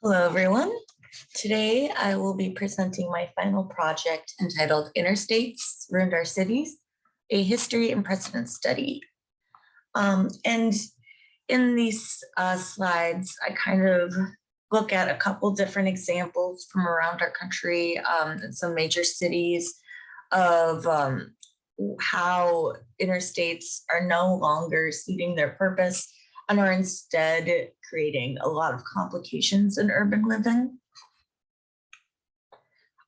Hello, everyone. Today, I will be presenting my final project entitled Interstates Ruined Our Cities, a History and Precedent Study. And in these slides, I kind of look at a couple different examples from around our country and some major cities of how interstates are no longer suiting their purpose and are instead creating a lot of complications in urban living.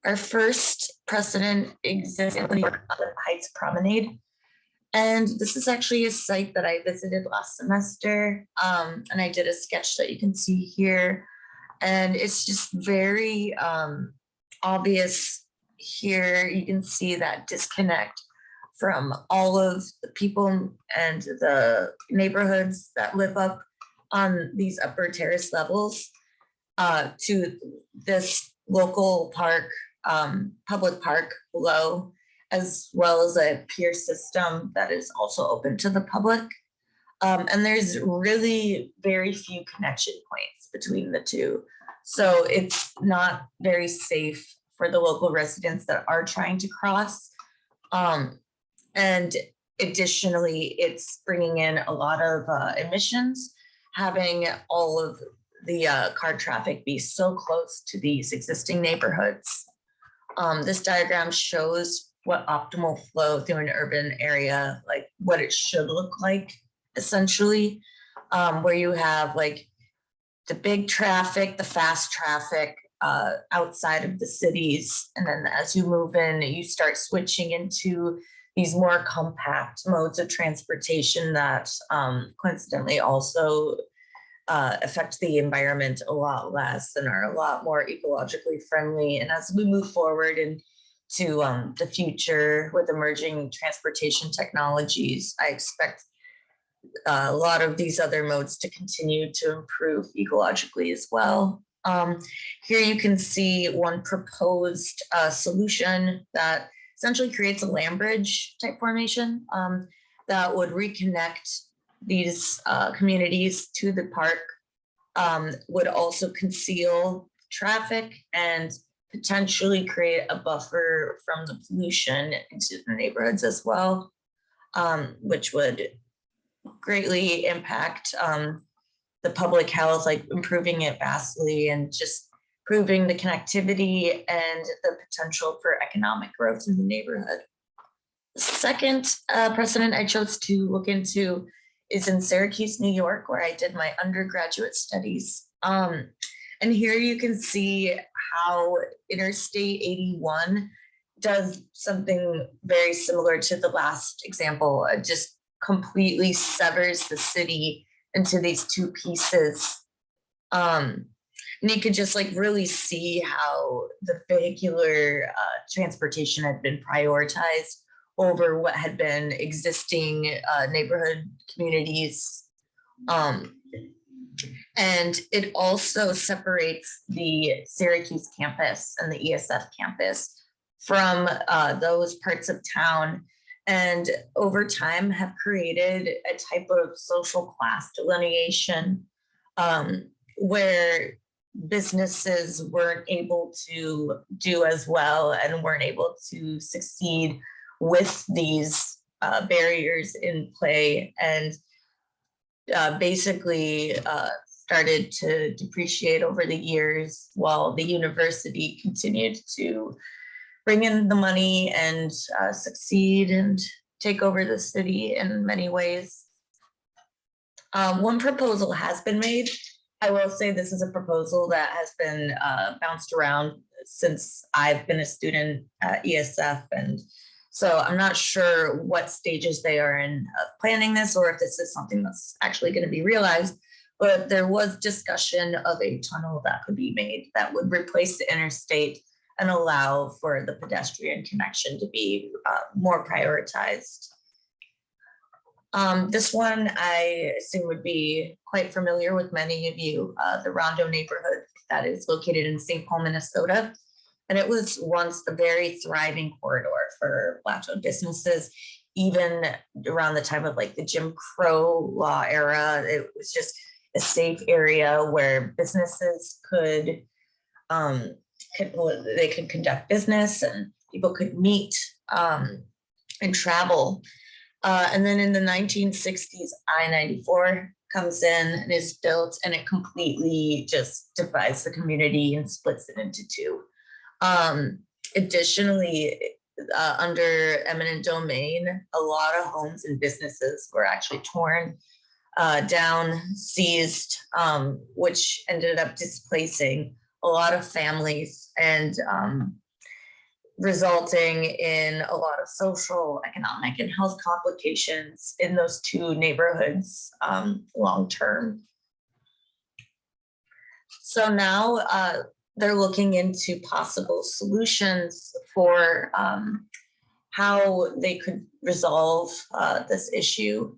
Our first precedent exists in New York Heights Promenade. And this is actually a site that I visited last semester. And I did a sketch that you can see here. And it's just very obvious here. You can see that disconnect from all of the people and the neighborhoods that live up on these upper terrace levels to this local park, public park below, as well as a pier system that is also open to the public. And there's really very few connection points between the two. So it's not very safe for the local residents that are trying to cross. And additionally, it's bringing in a lot of emissions, having all of the car traffic be so close to these existing neighborhoods. This diagram shows what optimal flow through an urban area, like what it should look like, essentially, where you have like the big traffic, the fast traffic outside of the cities. And then as you move in, you start switching into these more compact modes of transportation that coincidentally also affect the environment a lot less and are a lot more ecologically friendly. And as we move forward into the future with emerging transportation technologies, I expect a lot of these other modes to continue to improve ecologically as well. Here you can see one proposed solution that essentially creates a land bridge type formation that would reconnect these communities to the park, would also conceal traffic and potentially create a buffer from the pollution into the neighborhoods as well, which would greatly impact the public health, like improving it vastly and just improving the connectivity and the potential for economic growth in the neighborhood. The second precedent I chose to look into is in Syracuse, New York, where I did my undergraduate studies. And here you can see how Interstate 81 does something very similar to the last example. It just completely severs the city into these two pieces. And you could just like really see how the vehicular transportation had been prioritized over what had been existing neighborhood communities. And it also separates the Syracuse campus and the ESF campus from those parts of town, and over time have created a type of social class delineation where businesses weren't able to do as well and weren't able to succeed with these barriers in play, and basically started to depreciate over the years while the university continued to bring in the money and succeed and take over the city in many ways. One proposal has been made. I will say this is a proposal that has been bounced around since I've been a student at ESF. And so I'm not sure what stages they are in planning this, or if this is something that's actually going to be realized. But there was discussion of a tunnel that could be made that would replace the interstate and allow for the pedestrian connection to be more prioritized. This one I assume would be quite familiar with many of you, the Rondo neighborhood that is located in St. Paul, Minnesota. And it was once a very thriving corridor for Black-owned businesses, even around the time of like the Jim Crow law era. It was just a safe area where businesses they could conduct business and people could meet and travel. And then in the 1960s, I-94 comes in and is built, and it completely just divides the community and splits it into two. Additionally, under eminent domain, a lot of homes and businesses were actually torn down, seized, which ended up displacing a lot of families and resulting in a lot of social, economic, and health complications in those two neighborhoods long term. So now they're looking into possible solutions for how they could resolve this issue.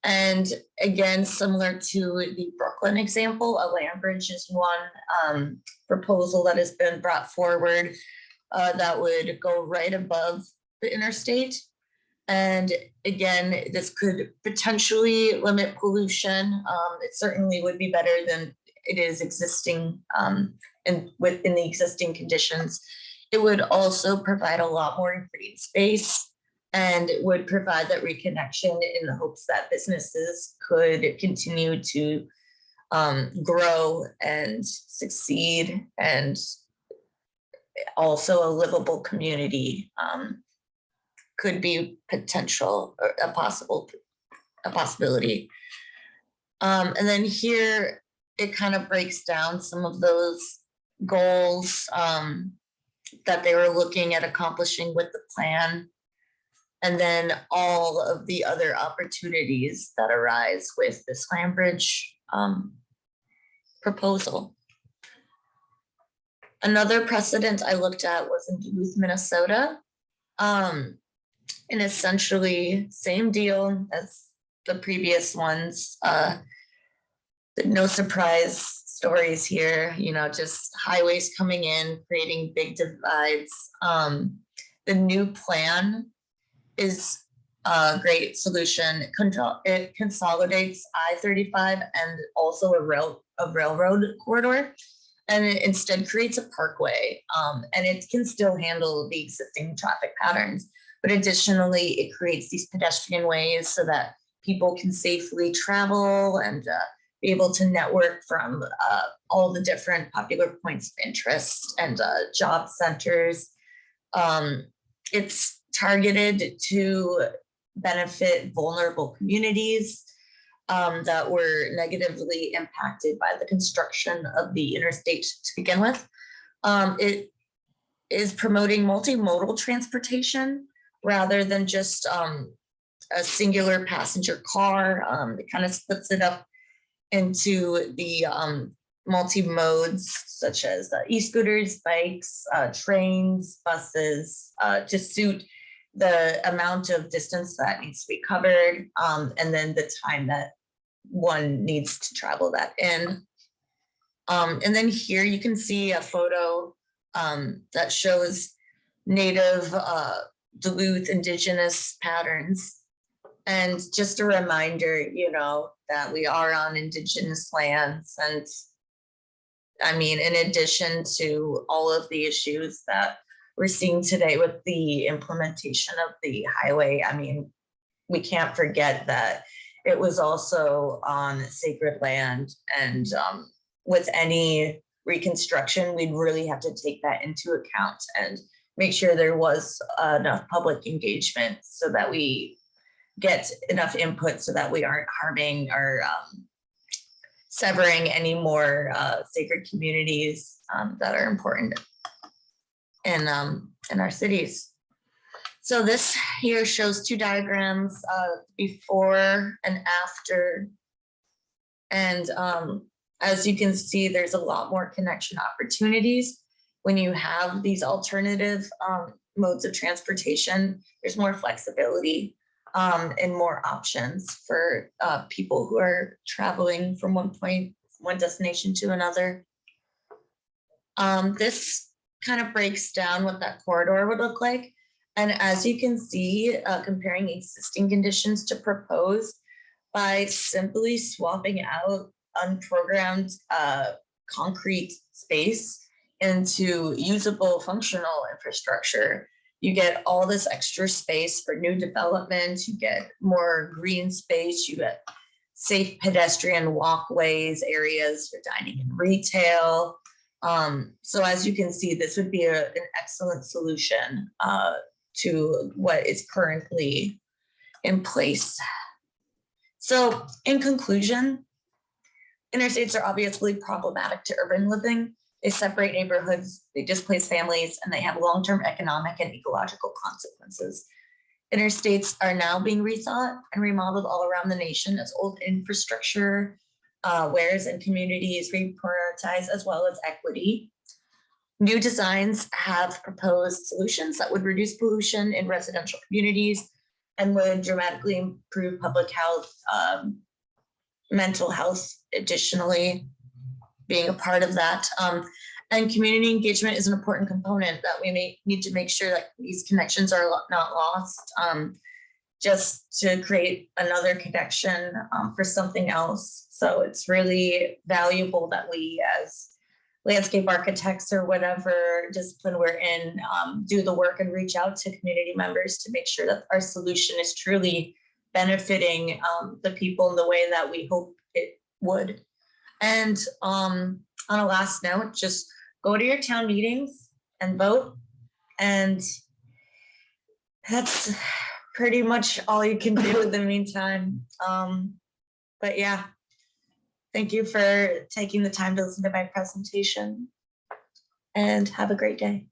And again, similar to the Brooklyn example, a land bridge is one proposal that has been brought forward that would go right above the interstate. And again, this could potentially limit pollution. It certainly would be better than it is existing and within the existing conditions. It would also provide a lot more green space, and it would provide that reconnection in the hopes that businesses could continue to grow and succeed, and also a livable community could be potential or a possibility. And then here it kind of breaks down some of those goals that they were looking at accomplishing with the plan, and then all of the other opportunities that arise with this land bridge proposal. Another precedent I looked at was in Duluth, Minnesota. And essentially same deal as the previous ones. No surprise stories here, just highways coming in, creating big divides. The new plan is a great solution. It consolidates I-35 and also a railroad corridor, and it instead creates a parkway, and it can still handle the existing traffic patterns. But additionally, it creates these pedestrian ways so that people can safely travel and be able to network from all the different popular points of interest and job centers. It's targeted to benefit vulnerable communities that were negatively impacted by the construction of the interstate to begin with. It is promoting multimodal transportation rather than just a singular passenger car. It kind of splits it up into the multi-modes, such as e-scooters, bikes, trains, buses, to suit the amount of distance that needs to be covered, and then the time that one needs to travel that in. And then here you can see a photo that shows native Duluth indigenous patterns. And just a reminder, that we are on indigenous lands. And I mean, in addition to all of the issues that we're seeing today with the implementation of the highway, I mean, we can't forget that it was also on sacred land. And with any reconstruction, we'd really have to take that into account and make sure there was enough public engagement so that we get enough input so that we aren't harming or severing any more sacred communities that are important in our cities. So this here shows two diagrams, before and after. And as you can see, there's a lot more connection opportunities when you have these alternative modes of transportation. There's more flexibility and more options for people who are traveling from one destination to another. This kind of breaks down what that corridor would look like. And as you can see, comparing existing conditions to proposed, by simply swapping out unprogrammed concrete space into usable functional infrastructure, you get all this extra space for new development, you get more green space, you get safe pedestrian walkways, areas for dining and retail. So as you can see, this would be an excellent solution to what is currently in place. So in conclusion, interstates are obviously problematic to urban living. They separate neighborhoods, they displace families, and they have long-term economic and ecological consequences. Interstates are now being rethought and remodeled all around the nation as old infrastructure wares and communities reprioritize, as well as equity. New designs have proposed solutions that would reduce pollution in residential communities and would dramatically improve public health, mental health, additionally being a part of that. And community engagement is an important component that we may need to make sure that these connections are not lost, just to create another connection for something else. So it's really valuable that we, as landscape architects or whatever discipline we're in, do the work and reach out to community members to make sure that our solution is truly benefiting the people in the way that we hope it would. And on a last note, just go to your town meetings and vote. And that's pretty much all you can do in the meantime. But yeah, thank you for taking the time to listen to my presentation, and have a great day.